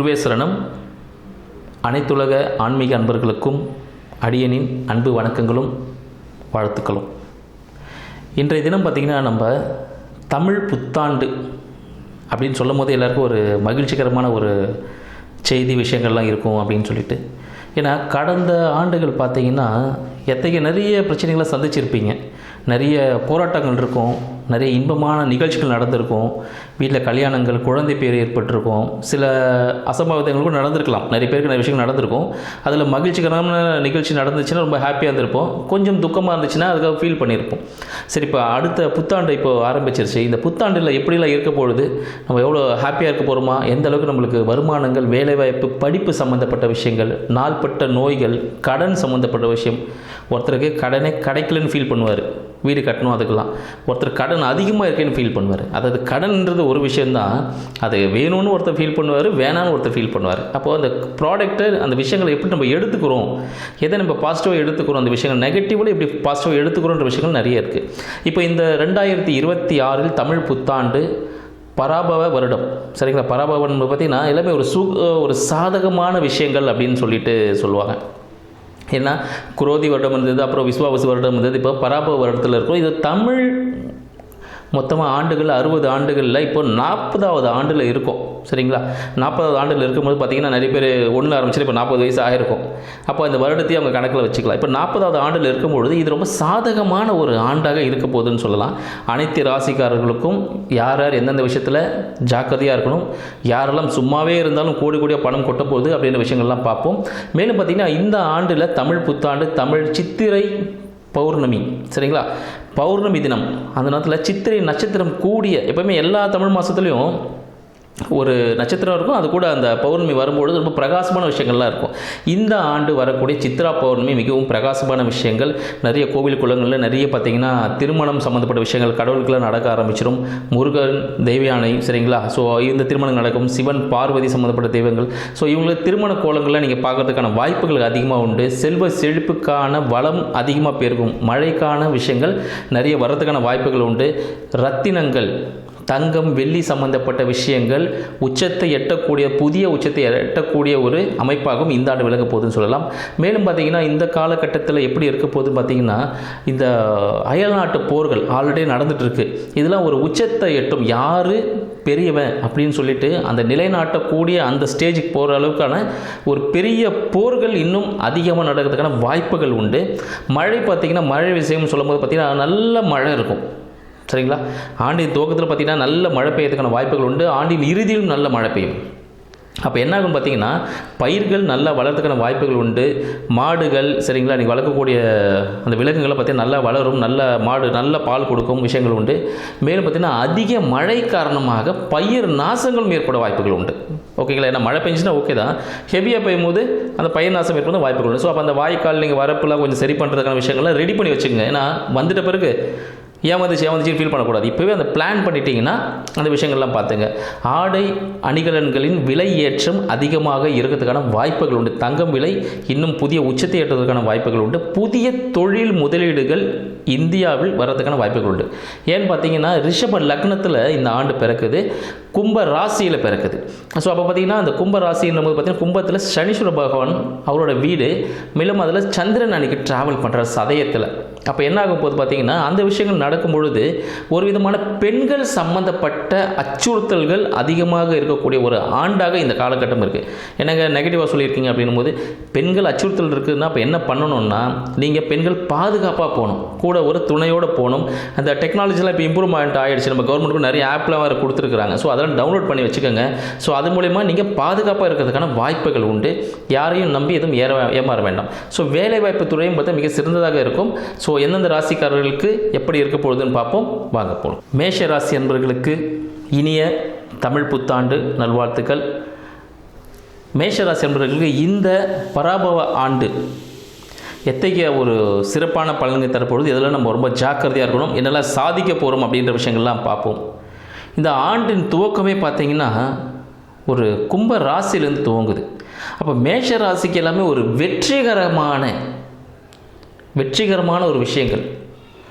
குருவே சரணம். அனைத்துலக ஆன்மீக அன்பர்களுக்கும் அடியனின் அன்பு வணக்கங்களும் வாழ்த்துக்களும். இன்றைய தினம் பார்த்திங்கன்னா, நம்ம தமிழ் புத்தாண்டு அப்படின்னு சொல்லும் போது எல்லாருக்கும் ஒரு மகிழ்ச்சிகரமான ஒரு செய்தி விஷயங்கள்லாம் இருக்கும் அப்படின்னு சொல்லிட்டு. ஏன்னா கடந்த ஆண்டுகள் பார்த்திங்கன்னா நிறைய பிரச்சனைகளை சந்திச்சிருப்பீங்க. நிறைய போராட்டங்கள் இருக்கும், நிறைய இன்பமான நிகழ்ச்சிகள் நடந்திருக்கும், வீட்டில் கல்யாணங்கள், குழந்தை பேர் ஏற்பட்டிருக்கும், சில அசம்பாவிதங்களுக்கும் நடந்திருக்கலாம். நிறைய பேருக்கு நிறைய விஷயங்கள் நடந்திருக்கும். அதில் மகிழ்ச்சிகரமான நிகழ்ச்சி நடந்துச்சுன்னா ரொம்ப ஹாப்பியாக இருந்திருப்போம். கொஞ்சம் துக்கமாக இருந்துச்சுன்னா அதுக்காக ஃபீல் பண்ணியிருப்போம். சரி, இப்போ அடுத்த புத்தாண்டு இப்போ ஆரம்பிச்சிருச்சு. இந்த புத்தாண்டில் எப்படிலாம் இருக்க பொழுது நம்ம எவ்வளோ ஹாப்பியாக இருக்க போகிறோமா, எந்த அளவுக்கு நம்மளுக்கு வருமானங்கள், வேலைவாய்ப்பு, படிப்பு சம்மந்தப்பட்ட விஷயங்கள், நாள்பட்ட நோய்கள், கடன் சம்மந்தப்பட்ட விஷயம். ஒருத்தருக்கு கடனே கிடைக்கலன்னு ஃபீல் பண்ணுவார், வீடு கட்டணும் அதுக்கெல்லாம். ஒருத்தர் கடன் அதிகமாக இருக்கேன்னு ஃபீல் பண்ணுவார். அதாவது கடன்ன்றது ஒரு விஷயந்தான், அது வேணும்னு ஒருத்தர் ஃபீல் பண்ணுவார், வேணான்னு ஒருத்தர் ஃபீல் பண்ணுவார். அப்போது அந்த ப்ராடக்ட்டு, அந்த விஷயங்களை எப்படி நம்ம எடுத்துக்கிறோம், எதை நம்ம பாசிட்டிவாக எடுத்துக்கிறோம், அந்த விஷயங்கள் நெகட்டிவில் எப்படி பாசிட்டிவாக எடுத்துக்கிறோன்ற விஷயங்கள் நிறைய இருக்குது. இப்போ இந்த 2026 தமிழ் புத்தாண்டு பராபவ வருடம், சரிங்களா? பராபவன் பார்த்திங்கன்னா எல்லாமே ஒரு சாதகமான விஷயங்கள் அப்படின்னு சொல்லிட்டு சொல்லுவாங்க. ஏன்னா குரோதி வருடம் இருந்தது, அப்புறம் விஸ்வாவசு வருடம் இருந்தது, இப்போ பராபவ வருடத்தில் இருக்கும். இது தமிழ் மொத்தமாக ஆண்டுகள் 60 ஆண்டுகளில் இப்போ 40வது ஆண்டில் இருக்கும், சரிங்களா? 40வது ஆண்டில் இருக்கும்போது பார்த்திங்கன்னா நிறைய பேர் ஒன்றில் ஆரம்பிச்சு இப்போ 40 வயசு ஆகிருக்கும். அப்போ இந்த வருடத்தையும் அவங்க கணக்கில் வச்சுக்கலாம். இப்போ 40வது ஆண்டில் இருக்கும்பொழுது இது ரொம்ப சாதகமான ஒரு ஆண்டாக இருக்க போகுதுன்னு சொல்லலாம். அனைத்து ராசிக்காரர்களுக்கும் யார் யார் எந்தெந்த விஷயத்தில் ஜாக்கிரதையாக இருக்கணும், யாரெல்லாம் சும்மாவே இருந்தாலும் கோடி கோடியாக பணம் கொட்ட போகுது அப்படின்ற விஷயங்கள்லாம் பார்ப்போம். மேலும் பார்த்திங்கன்னா இந்த ஆண்டில் தமிழ் புத்தாண்டு தமிழ் சித்திரை பௌர்ணமி, சரிங்களா? பௌர்ணமி தினம், அந்த நேரத்தில் சித்திரை நட்சத்திரம் கூடிய, எப்போவுமே எல்லா தமிழ் மாதத்துலேயும் ஒரு நட்சத்திரம் இருக்கும், அது கூட அந்த பௌர்ணமி வரும்பொழுது ரொம்ப பிரகாசமான விஷயங்கள்லாம் இருக்கும். இந்த ஆண்டு வரக்கூடிய சித்ரா பௌர்ணமி மிகவும் பிரகாசமான விஷயங்கள். நிறைய கோவில் குளங்களில் நிறைய பார்த்திங்கன்னா திருமணம் சம்மந்தப்பட்ட விஷயங்கள், கடவுளுக்கெல்லாம் நடக்க ஆரம்பிச்சிடும். முருகன், தெய்வயானை, சரிங்களா? ஸோ இந்த திருமணம் நடக்கும். சிவன், பார்வதி சம்மந்தப்பட்ட தெய்வங்கள். ஸோ இவங்களுக்கு திருமண கோலங்களில் நீங்கள் பார்க்கறதுக்கான வாய்ப்புகள் அதிகமாக உண்டு. செல்வ செழிப்புக்கான வளம் அதிகமாக பெருகும். மழைக்கான விஷயங்கள் நிறைய வர்றதுக்கான வாய்ப்புகள் உண்டு. ரத்தினங்கள், தங்கம், வெள்ளி சம்பந்தப்பட்ட விஷயங்கள் உச்சத்தை எட்டக்கூடிய, புதிய உச்சத்தை எட்டக்கூடிய ஒரு அமைப்பாகவும் இந்த ஆண்டு விலக போகுதுன்னு சொல்லலாம். மேலும் பார்த்திங்கன்னா இந்த காலகட்டத்தில் எப்படி இருக்க போகுதுன்னு பார்த்திங்கன்னா, இந்த அயல்நாட்டு போர்கள் ஆல்ரெடி நடந்துகிட்ருக்கு. இதெல்லாம் ஒரு உச்சத்தை எட்டும். யார் பெரியவன் அப்படின்னு சொல்லிட்டு அந்த நிலைநாட்டக்கூடிய அந்த ஸ்டேஜுக்கு போகிற அளவுக்கான ஒரு பெரிய போர்கள் இன்னும் அதிகமாக நடக்கிறதுக்கான வாய்ப்புகள் உண்டு. மழை பார்த்திங்கன்னா, மழை விஷயம் சொல்லும் போது பார்த்திங்கன்னா நல்ல மழை இருக்கும், சரிங்களா? ஆண்டின் துவக்கத்தில் பார்த்திங்கன்னா நல்ல மழை பெய்யறதுக்கான வாய்ப்புகள் உண்டு. ஆண்டின் இறுதியிலும் நல்ல மழை பெய்யும். அப்போ என்ன ஆகும் பார்த்திங்கன்னா, பயிர்கள் நல்லா வளர்த்துக்கான வாய்ப்புகள் உண்டு. மாடுகள், சரிங்களா, நீங்கள் வளர்க்கக்கூடிய அந்த விலங்குகளை பார்த்திங்கன்னா நல்லா வளரும், நல்ல மாடு நல்ல பால் கொடுக்கும் விஷயங்கள் உண்டு. மேலும் பார்த்திங்கன்னா அதிக மழை காரணமாக பயிர் நாசங்களும் ஏற்பட வாய்ப்புகள் உண்டு, ஓகேங்களா? ஏன்னா மழை பெஞ்சுன்னா ஓகே தான், ஹெவியாக பெய்யும் போது அந்த பயிர் நாசம் ஏற்பட வாய்ப்புகள் உண்டு. ஸோ அப்போ அந்த வாய்க்கால் நீங்கள் வரப்பெல்லாம் கொஞ்சம் சரி பண்ணுறதுக்கான விஷயங்கள்லாம் ரெடி பண்ணி வச்சுக்கோங்க. ஏன்னா வந்துட்ட பிறகு ஏமாந்துச்சு ஃபீல் பண்ணக்கூடாது. இப்போவே அந்த பிளான் பண்ணிட்டீங்கன்னா அந்த விஷயங்கள்லாம் பார்த்துங்க. ஆடை அணிகலன்களின் விலை ஏற்றம் அதிகமாக இருக்கிறதுக்கான வாய்ப்புகள் உண்டு. தங்கம் விலை இன்னும் புதிய உச்சத்தை ஏற்றுவதற்கான வாய்ப்புகள் உண்டு. புதிய தொழில் முதலீடுகள் இந்தியாவில் வர்றதுக்கான வாய்ப்புகள் உண்டு. ஏன்னு பார்த்தீங்கன்னா ரிஷப லக்னத்தில் இந்த ஆண்டு பிறக்குது, கும்ப ராசியில் பிறக்குது. ஸோ அப்போ பார்த்திங்கன்னா அந்த கும்ப ராசின்னும் போது பார்த்திங்கன்னா கும்பத்தில் சனீஸ்வர பகவான் அவரோட வீடு, மேலும் அதில் சந்திரன் அன்னைக்கு ட்ராவல் பண்ணுற சதயத்தில். அப்போ என்ன ஆகும் போது பார்த்திங்கன்னா அந்த விஷயங்கள் நடக்கும் பொழுது ஒரு விதமான பெண்கள் சம்மந்தப்பட்ட அச்சுறுத்தல்கள் அதிகமாக இருக்கக்கூடிய ஒரு ஆண்டாக இந்த காலகட்டம் இருக்குது. எனக்கு நெகட்டிவாக சொல்லியிருக்கீங்க அப்படின்னும் போது பெண்கள் அச்சுறுத்தல் இருக்குதுன்னா அப்போ என்ன பண்ணணும்னா, நீங்கள் பெண்கள் பாதுகாப்பாக போகணும், கூட ஒரு துணையோடு போகணும். அந்த டெக்னாலஜிலாம் இப்போ இம்ப்ரூவ்மெண்ட் ஆகிடுச்சு, நம்ம கவர்மெண்ட்டுக்கு நிறைய ஆப்லாம் வேறு கொடுத்துருக்குறாங்க. ஸோ அதெல்லாம் டவுன்லோட் பண்ணி வச்சுக்கோங்க. ஸோ அது மூலமா நீங்கள் பாதுகாப்பாக இருக்கிறதுக்கான வாய்ப்புகள் உண்டு. யாரையும் நம்பி எதுவும் ஏமாற வேண்டாம். ஸோ வேலைவாய்ப்பு துறையும் பார்த்தா மிக சிறந்ததாக இருக்கும். ஸோ எந்தெந்த ராசிக்காரர்களுக்கு எப்படி இருக்க போகுதுன்னு பார்ப்போம், வாங்க போகலாம். மேஷ ராசி என்பவர்களுக்கு இனிய தமிழ் புத்தாண்டு நல்வாழ்த்துக்கள். மேஷராசி என்பவர்களுக்கு இந்த பராபவ ஆண்டு எத்தகைய ஒரு சிறப்பான பலன்களை தரப்பொழுது, இதெல்லாம் நம்ம ரொம்ப ஜாக்கிரதையாக இருக்கணும், என்னெல்லாம் சாதிக்க போகிறோம் அப்படின்ற விஷயங்கள்லாம் பார்ப்போம். இந்த ஆண்டின் துவக்கமே பார்த்திங்கன்னா ஒரு கும்ப ராசியிலேருந்து துவங்குது. அப்போ மேஷ ராசிக்கு எல்லாமே ஒரு வெற்றிகரமான ஒரு விஷயங்கள்.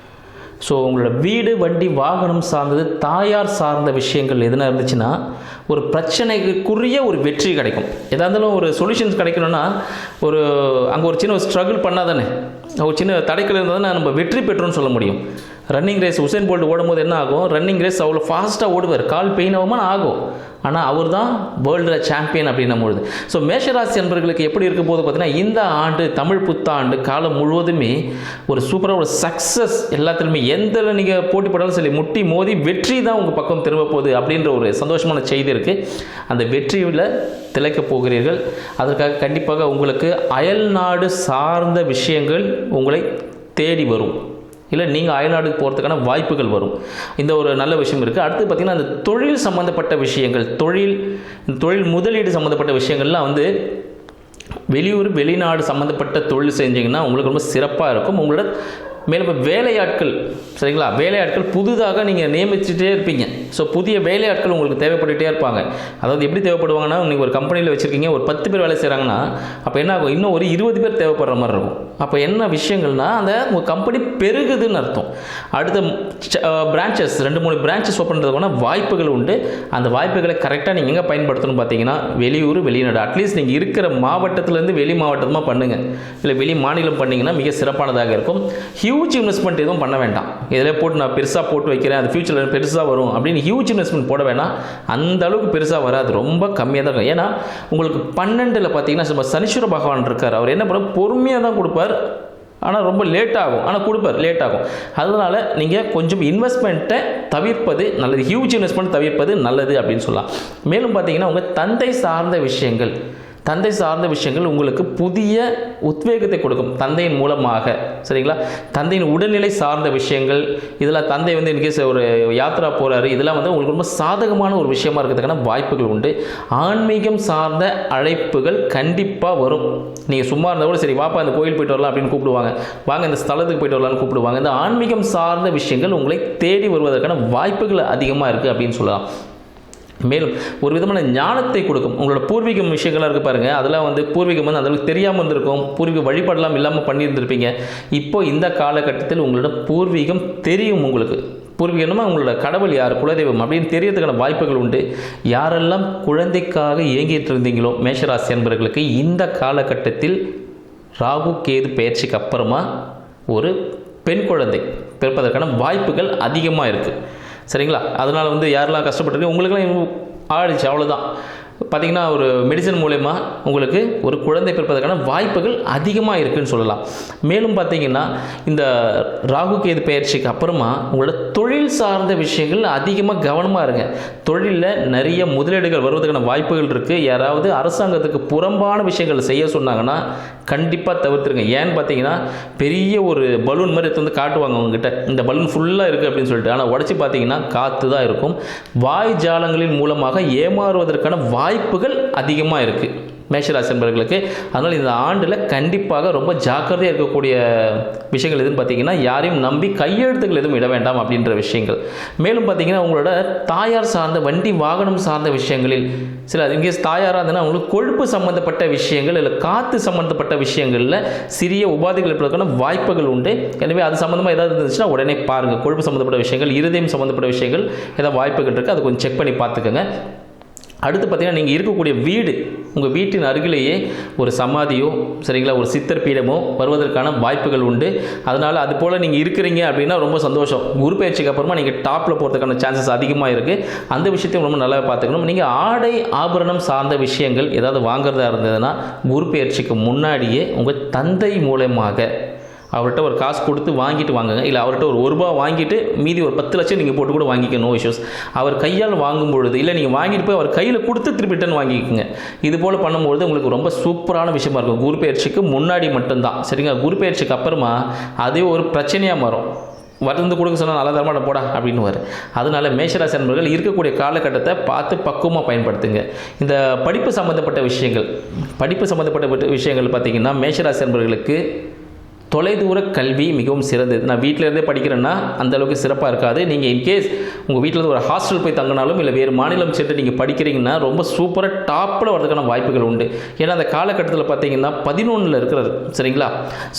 ஸோ உங்களோட வீடு வண்டி வாகனம் சார்ந்தது தாயார் சார்ந்த விஷயங்கள் எதுனா இருந்துச்சுன்னா ஒரு பிரச்சனைக்குரிய ஒரு வெற்றி கிடைக்கும். எதாக இருந்தாலும் ஒரு சொல்யூஷன்ஸ் கிடைக்கணும்னா அங்கே ஒரு சின்ன ஸ்ட்ரகிள் பண்ணால் தானே, ஒரு சின்ன தடைகள் இருந்தால் தானே நம்ம வெற்றி பெற்றோன்னு சொல்ல முடியும். ரன்னிங் ரேஸ் உசேன் போல்ட் ஓடும்போது என்ன ஆகும், ரன்னிங் ரேஸ் அவ்வளோ ஃபாஸ்ட்டாக ஓடுவார், கால் பெயின் ஆகுமா ஆகும், ஆனால் அவர் தான் வேர்ல்டில் சாம்பியன் அப்படின்னும்போது. ஸோ மேஷராசி என்பவர்களுக்கு எப்படி இருக்க போது பார்த்தீங்கன்னா, இந்த ஆண்டு தமிழ் புத்தாண்டு காலம் முழுவதுமே ஒரு சூப்பராக ஒரு சக்ஸஸ் எல்லாத்துலேயுமே எந்த நீங்கள் போட்டி போட்டாலும் சரி முட்டி மோதி வெற்றி தான் உங்கள் பக்கம் திரும்ப போகுது அப்படின்ற ஒரு சந்தோஷமான செய்தி இருக்குது. அந்த வெற்றியில் திளைக்கப் போகிறீர்கள். அதற்காக கண்டிப்பாக உங்களுக்கு அயல் நாடு சார்ந்த விஷயங்கள் உங்களை தேடி வரும், இல்லை நீங்கள் அயல்நாடுக்கு போகிறதுக்கான வாய்ப்புகள் வரும். இந்த ஒரு நல்ல விஷயம் இருக்குது. அடுத்து பார்த்திங்கன்னா அந்த தொழில் சம்மந்தப்பட்ட விஷயங்கள், தொழில் முதலீடு சம்மந்தப்பட்ட விஷயங்கள்லாம் வந்து வெளியூர் வெளிநாடு சம்மந்தப்பட்ட தொழில் செஞ்சிங்கன்னா உங்களுக்கு ரொம்ப சிறப்பாக இருக்கும். உங்களோட மேலும் இப்போ வேலையாட்கள், சரிங்களா, வேலையாட்கள் புதுதாக நீங்கள் நியமிச்சுட்டே இருப்பீங்க. ஸோ புதிய வேலையாட்கள் உங்களுக்கு தேவைப்பட்டுகிட்டே இருப்பாங்க. அதாவது எப்படி தேவைப்படுவாங்கன்னா, நீங்கள் ஒரு கம்பெனியில் வச்சுருக்கீங்க, ஒரு 10 பேர் வேலை செய்கிறாங்கன்னா அப்போ என்ன ஆகும், இன்னும் ஒரு 20 பேர் தேவைப்படுற மாதிரி இருக்கும். அப்போ என்ன விஷயங்கள்னா அந்த உங்கள் கம்பெனி பெருகுதுன்னு அர்த்தம். அடுத்த பிரான்ச்சஸ் 2-3 பிரான்ச்சஸ் ஓப்பன் பண்ணுறதுக்கான வாய்ப்புகள் உண்டு. அந்த வாய்ப்புகளை கரெக்டாக நீங்கள் எங்கே பயன்படுத்தணும் பார்த்தீங்கன்னா, வெளியூர் வெளிநாடு, அட்லீஸ்ட் நீங்கள் இருக்கிற மாவட்டத்திலேருந்து வெளி மாவட்டமாக பண்ணுங்கள், இல்லை வெளி மாநிலம் பண்ணிங்கன்னா மிக சிறப்பானதாக இருக்கும். ஹியூஜ் இன்வெஸ்ட்மெண்ட் எதுவும் பண்ண வேண்டாம். இதில் போட்டு நான் பெருசாக போட்டு வைக்கிறேன், அது ஃபியூச்சரில் பெருசாக வரும் அப்படின்னு ஹியூஜ் இன்வெஸ்ட்மெண்ட் போட வேணாம். அந்த அளவுக்கு பெருசாக வராது, ரொம்ப கம்மியாக தான் இருக்கும். ஏன்னா உங்களுக்கு 12ல் பார்த்தீங்கன்னா சனீஸ்வர பகவான் இருக்கார். அவர் என்ன பண்ண பொறுமையாக தான் கொடுப்பார், ஆனால் ரொம்ப லேட் ஆகும், ஆனால் கொடுப்பார், லேட் ஆகும். அதனால் நீங்கள் கொஞ்சம் இன்வெஸ்ட்மெண்ட்டை தவிர்ப்பது நல்லது, ஹியூஜ் இன்வெஸ்ட்மெண்ட் தவிர்ப்பது நல்லது அப்படின்னு சொல்லலாம். மேலும் பார்த்தீங்கன்னா உங்கள் தந்தை சார்ந்த விஷயங்கள் உங்களுக்கு புதிய உத்வேகத்தை கொடுக்கும் தந்தையின் மூலமாக, சரிங்களா. தந்தையின் உடல்நிலை சார்ந்த விஷயங்கள், இதெல்லாம் தந்தை வந்து இன்கேஸ் ஒரு யாத்திரா போகிறாரு, இதெல்லாம் வந்து உங்களுக்கு ரொம்ப சாதகமான ஒரு விஷயமா இருக்கிறதுக்கான வாய்ப்புகள் உண்டு. ஆன்மீகம் சார்ந்த அழைப்புகள் கண்டிப்பாக வரும். நீங்கள் சும்மா இருந்தால் கூட சரி வாப்பா இந்த கோயில் போயிட்டு வரலாம் அப்படின்னு கூப்பிடுவாங்க, வாங்க இந்த ஸ்தலத்துக்கு போயிட்டு வரலாம்னு கூப்பிடுவாங்க. இந்த ஆன்மீகம் சார்ந்த விஷயங்கள் உங்களை தேடி வருவதற்கான வாய்ப்புகள் அதிகமாக இருக்குது அப்படின்னு சொல்லலாம். மேலும் ஒரு விதமான ஞானத்தை கொடுக்கும். உங்களோட பூர்வீகம் விஷயங்களாக இருக்குது பாருங்கள், அதெல்லாம் வந்து பூர்வீகம் வந்து அந்தளவுக்கு தெரியாமல் இருந்திருக்கும், பூர்வீக வழிபாடெல்லாம் இல்லாமல் பண்ணியிருந்திருப்பீங்க. இப்போ இந்த காலகட்டத்தில் உங்களோட பூர்வீகம் தெரியும். உங்களுக்கு பூர்வீகம்னா உங்களோட கடவுள் யார், குலதெய்வம் அப்படின்னு தெரியறதுக்கான வாய்ப்புகள் உண்டு. யாரெல்லாம் குழந்தைக்காக இயங்கிட்டு இருந்தீங்களோ மேஷராசி என்பவர்களுக்கு இந்த காலகட்டத்தில் ராகு கேது பயிற்சிக்கு அப்புறமா ஒரு பெண் குழந்தை பிறப்பதற்கான வாய்ப்புகள் அதிகமாக இருக்குது, சரிங்களா. அதனால் வந்து யாரெல்லாம் கஷ்டப்பட்டுருக்கு உங்களுக்குலாம் ஆடிச்சு, அவ்வளோதான். பார்த்திங்கன்னா ஒரு மெடிசன் மூலமா உங்களுக்கு ஒரு குழந்தை பிறப்பதற்கான வாய்ப்புகள் அதிகமாக இருக்குதுன்னு சொல்லலாம். மேலும் பார்த்திங்கன்னா இந்த ராகு கேது பயிற்சிக்கு அப்புறமா உங்களோட தொழில் சார்ந்த விஷயங்கள் அதிகமாக கவனமாக இருங்க. தொழிலில் நிறைய முதலீடுகள் வருவதற்கான வாய்ப்புகள் இருக்குது. யாராவது அரசாங்கத்துக்கு புறம்பான விஷயங்கள் செய்ய சொன்னாங்கன்னா கண்டிப்பாக தவிர்த்துருங்க. ஏன்னு பார்த்தீங்கன்னா பெரிய ஒரு பலூன் மாதிரி எடுத்து வந்து காட்டுவாங்க உங்ககிட்ட, இந்த பலூன் ஃபுல்லாக இருக்குது அப்படின்னு சொல்லிட்டு, ஆனால் உடச்சி பார்த்தீங்கன்னா காற்று தான் இருக்கும். வாய் ஜாலங்களின் மூலமாக ஏமாறுவதற்கான வாய்ப்புகள் அதிகமாக இருக்குது மேஷராசி என்பவர்களுக்கு. அதனால் இந்த ஆண்டில் கண்டிப்பாக ரொம்ப ஜாக்கிரதையாக இருக்கக்கூடிய விஷயங்கள் எதுன்னு பார்த்தீங்கன்னா, யாரையும் நம்பி கையெழுத்துக்கள் எதுவும் இட வேண்டாம் அப்படின்ற விஷயங்கள். மேலும் பார்த்தீங்கன்னா உங்களோட தாயார் சார்ந்த வண்டி வாகனம் சார்ந்த விஷயங்களில் சில இன்கேஸ் தாயாராக இருந்ததுன்னா உங்களுக்கு கொழுப்பு சம்மந்தப்பட்ட விஷயங்கள் இல்லை காற்று சம்மந்தப்பட்ட விஷயங்களில் சிறிய உபாதைகள் இருப்பதற்கான வாய்ப்புகள் உண்டு. எனவே அது சம்மந்தமாக ஏதாவது இருந்துச்சுன்னா உடனே பாருங்கள். கொழுப்பு சம்மந்தப்பட்ட விஷயங்கள், இருதயம் சம்மந்தப்பட்ட விஷயங்கள் ஏதாவது வாய்ப்புகள் இருக்குது, அதை கொஞ்சம் செக் பண்ணி பார்த்துக்கோங்க. அடுத்து பார்த்திங்கன்னா நீங்கள் இருக்கக்கூடிய வீடு, உங்கள் வீட்டின் அருகிலேயே ஒரு சமாதியோ சரிங்களா ஒரு சித்தர் பீடமோ வருவதற்கான வாய்ப்புகள் உண்டு. அதனால் அது போல் நீங்கள் இருக்கிறீங்க அப்படின்னா ரொம்ப சந்தோஷம். குரு பயிற்சிக்கு அப்புறமா நீங்கள் டாப்பில் போகிறதுக்கான சான்சஸ் அதிகமாக இருக்குது. அந்த விஷயத்தையும் ரொம்ப நல்லா பார்த்துக்கணும். நீங்கள் ஆடை ஆபரணம் சார்ந்த விஷயங்கள் ஏதாவது வாங்குறதா இருந்ததுன்னா குரு பயிற்சிக்கு முன்னாடியே உங்கள் தந்தை மூலமாக அவர்கிட்ட ஒரு காசு கொடுத்து வாங்கிட்டு வாங்குங்க. இல்லை அவர்கிட்ட ஒரு ரூபா வாங்கிட்டு மீதி ஒரு 10 லட்சம் நீங்கள் போட்டு கூட வாங்கிக்க, நோ இஷ்யூஸ். அவர் கையால் வாங்கும் பொழுது இல்லை நீங்கள் வாங்கிட்டு போய் அவர் கையில் கொடுத்து திருப்பி ரிட்டன் வாங்கிக்கோங்க. இது போல் பண்ணும்பொழுது உங்களுக்கு ரொம்ப சூப்பரான விஷயமா இருக்கும். குரு பயிற்சிக்கு முன்னாடி மட்டும்தான், சரிங்க. குரு பயிற்சிக்கு அப்புறமா அதே ஒரு பிரச்சனையாக மாறும். வந்து கொடுக்க சொன்னால் நல்லா தரமாட்ட போடா அப்படின்னு வரும். அதனால் மேஷராசி நண்பர்கள் இருக்கக்கூடிய காலகட்டத்தை பார்த்து பக்குவமாக பயன்படுத்துங்க. இந்த படிப்பு சம்மந்தப்பட்ட விஷயங்கள் பார்த்திங்கன்னா மேஷராசி நண்பர்களுக்கு தொலைதூர கல்வி மிகவும் சிறந்தது. நான் வீட்டில் இருந்தே படிக்கிறேன்னா அந்த அளவுக்கு சிறப்பாக இருக்காது. நீங்கள் இன்கேஸ் உங்கள் வீட்டில் ஒரு ஹாஸ்டல் போய் தங்கினாலும் இல்லை வேறு மாநிலம் சென்று நீங்கள் படிக்கிறீங்கன்னா ரொம்ப சூப்பராக டாப்பில் வரதுக்கான வாய்ப்புகள் உண்டு. ஏன்னா அந்த காலகட்டத்தில் பார்த்தீங்கன்னா 11 இருக்கிறது, சரிங்களா?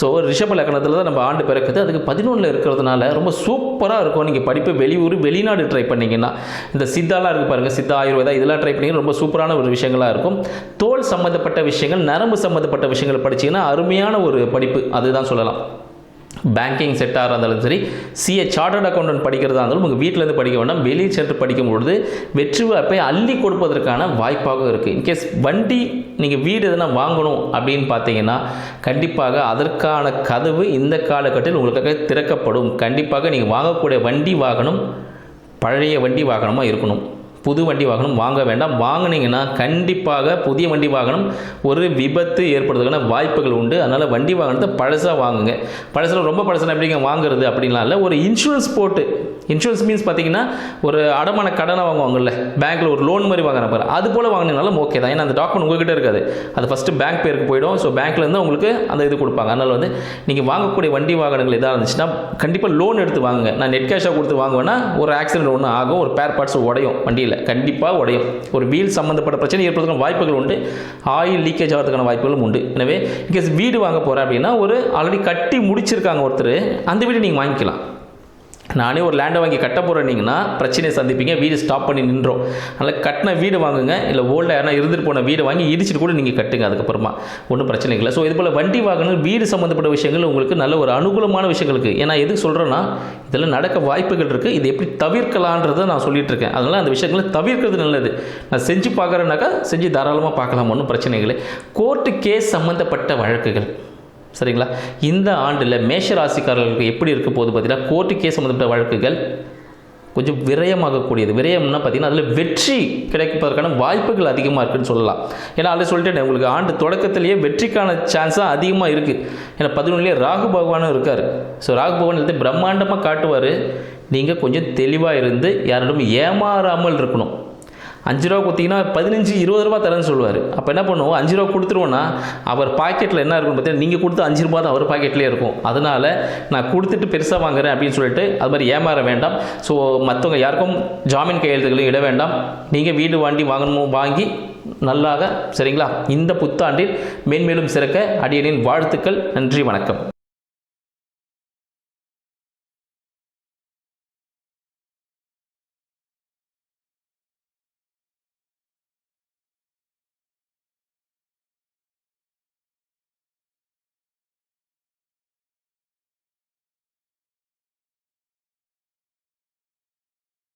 ஸோ ரிஷப லக்னத்தில் தான் நம்ம ஆண்டு பிறக்குது, அதுக்கு 11 இருக்கிறதுனால ரொம்ப சூப்பராக இருக்கும். நீங்கள் படிப்பு வெளியூர் வெளிநாடு ட்ரை பண்ணிங்கன்னா, இந்த சித்தாலாம் இருக்குது பாருங்கள், சித்தா ஆயுர்வேதா இதெல்லாம் ட்ரை பண்ணிங்கன்னா ரொம்ப சூப்பரான ஒரு விஷயங்களாக இருக்கும். தோல் சம்மந்தப்பட்ட விஷயங்கள், நரம்பு சம்மந்தப்பட்ட விஷயங்கள் படிச்சிங்கன்னா அருமையான ஒரு படிப்பு, அதுதான் சொல்லலாம். பேங்கிங் செக்டாராக இருந்தாலும் சரி, சிஏ சார்ட்டர்ட் அக்கௌண்டன்ட் படிக்கிறதா இருந்தாலும் உங்கள் வீட்டிலேருந்து படிக்க வேண்டாம், வெளியே சென்று படிக்கும் பொழுது வெற்றி வாய்ப்பை அள்ளி கொடுப்பதற்கான வாய்ப்பாகவும் இருக்குது. இன்கேஸ் வண்டி நீங்கள் வீடு எதனா வாங்கணும் அப்படின்னு பார்த்தீங்கன்னா கண்டிப்பாக அதற்கான கதவு இந்த காலகட்டத்தில் உங்களுக்காக திறக்கப்படும். கண்டிப்பாக நீங்கள் வாங்கக்கூடிய வண்டி வாகனம் பழைய வண்டி வாகனமாக இருக்கணும். புது வண்டி வாகனம் வாங்க வேண்டாம். வாங்கினீங்கன்னா கண்டிப்பாக புதிய வண்டி வாகனம் ஒரு விபத்து ஏற்படுறதுக்கான வாய்ப்புகள் உண்டு. அதனால் வண்டி வாகனத்தை பழசாக வாங்குங்க. பழசில் ரொம்ப பழசாக எப்படிங்க வாங்குறது அப்படின்லாம் இல்லை, ஒரு இன்சூரன்ஸ் போட்டு, இன்சூரன்ஸ் மீன்ஸ் பார்த்தீங்கன்னா ஒரு அடமான கடனை வாங்குவாங்கல்ல, பேங்க்கில் ஒரு லோன் மாதிரி வாங்குற பாரு, அது போல் வாங்கினாலும் ஓகே தான். ஏன்னா அந்த டாக்குமெண்ட் உங்கள்கிட்ட இருக்காது, அது ஃபஸ்ட்டு பேங்க் பேருக்கு போயிடும். ஸோ பேங்க்லேருந்து உங்களுக்கு அந்த இது கொடுப்பாங்க. அதனால் வந்து நீங்கள் வாங்கக்கூடிய வண்டி வாகனங்கள் எதாக இருந்துச்சுன்னா கண்டிப்பாக லோன் எடுத்து வாங்குங்க. நான் நெட் கேஷாக கொடுத்து வாங்குவேன்னா ஒரு ஆக்சிடென்ட் ஒன்று ஆகும், ஒரு பேர் பார்ட்ஸ் உடையும், வண்டியில் கண்டிப்பாக உடையும், ஒரு வீல் சம்மந்தப்பட்ட பிரச்சனை ஏற்படுறதுக்கான வாய்ப்புகள் உண்டு, ஆயில் லீக்கேஜ் ஆகிறதுக்கான வாய்ப்புகளும் உண்டு. எனவே இன்கேஸ் வீடு வாங்க போகிறேன் அப்படின்னா ஒரு ஆல்ரெடி கட்டி முடிச்சிருக்காங்க ஒருத்தர், அந்த வீடு நீங்கள் வாங்கிக்கலாம். நானே ஒரு லேண்டை வாங்கி கட்ட போகிறேன்னீங்கன்னா பிரச்சனையை சந்திப்பீங்க, வீடு ஸ்டாப் பண்ணி நின்றோம். அதனால் கட்டின வீடு வாங்குங்க, இல்லை ஓல்டாக யாரா இருந்துட்டு போன வீடு வாங்கி இடிச்சிட்டு கூட நீங்கள் கட்டுங்க, அதுக்கப்புறமா ஒன்றும் பிரச்சனை இல்லை. ஸோ இது போல் வண்டி வாகனம் வீடு சம்மந்தப்பட்ட விஷயங்கள் உங்களுக்கு நல்ல ஒரு அனுகூலமான விஷயங்கள் இருக்குது. ஏன்னா எதுக்கு சொல்கிறேன்னா இதெல்லாம் நடக்க வாய்ப்புகள் இருக்குது, இது எப்படி தவிர்க்கலான்றதை நான் சொல்லிட்டு இருக்கேன். அதனால் அந்த விஷயங்களை தவிர்க்கிறது நல்லது. நான் செஞ்சு பார்க்குறேன்னாக்கா செஞ்சு தாராளமாக பார்க்கலாம், ஒன்றும் பிரச்சனை இல்லை. கோர்ட்டு கேஸ் சம்மந்தப்பட்ட வழக்குகள், சரிங்களா? இந்த ஆண்டில் மேஷ ராசிக்காரர்களுக்கு எப்படி இருக்க போது பார்த்தீங்கன்னா கோர்ட்டு கேஸ் சம்மந்தப்பட்ட வழக்குகள் கொஞ்சம் விரயமாகக்கூடியது. விரயம்னா பார்த்தீங்கன்னா அதில் வெற்றி கிடைப்பதற்கான வாய்ப்புகள் அதிகமாக இருக்குதுன்னு சொல்லலாம். ஏன்னா அதில் சொல்லிட்டேன் உங்களுக்கு ஆண்டு தொடக்கத்திலேயே வெற்றிக்கான சான்ஸாக அதிகமாக இருக்குது. ஏன்னா 11லேயே ராகு பகவானும் இருக்கார். ஸோ ராகு பகவான் எடுத்து பிரம்மாண்டமாக காட்டுவார். நீங்கள் கொஞ்சம் தெளிவாக இருந்து யாரிடம் ஏமாறாமல் இருக்கணும். 5 ரூபா கொடுத்தீங்கன்னா 15-20 ரூபா தரேன்னு சொல்லுவார். அப்போ என்ன பண்ணுவோம், 5 ரூபா கொடுத்துருவோன்னா அவர் பாக்கெட்டில் என்ன இருக்கும் பார்த்தீங்கன்னா நீங்கள் கொடுத்து 5 ரூபா தான் அவர் பாக்கெட்லேயே இருக்கும். அதனால் நான் கொடுத்துட்டு பெருசாக வாங்குறேன் அப்படின்னு சொல்லிட்டு அது மாதிரி ஏமாற வேண்டாம். ஸோ மற்றவங்க யாருக்கும் ஜாமீன் கையெழுத்துகளையும் இட வேண்டாம். நீங்கள் வீடு வண்டி வாங்கணுமோ வாங்கி நல்லாக, சரிங்களா? இந்த புத்தாண்டில் மேன்மேலும் சிறக்க அடியனின் வாழ்த்துக்கள். நன்றி, வணக்கம்.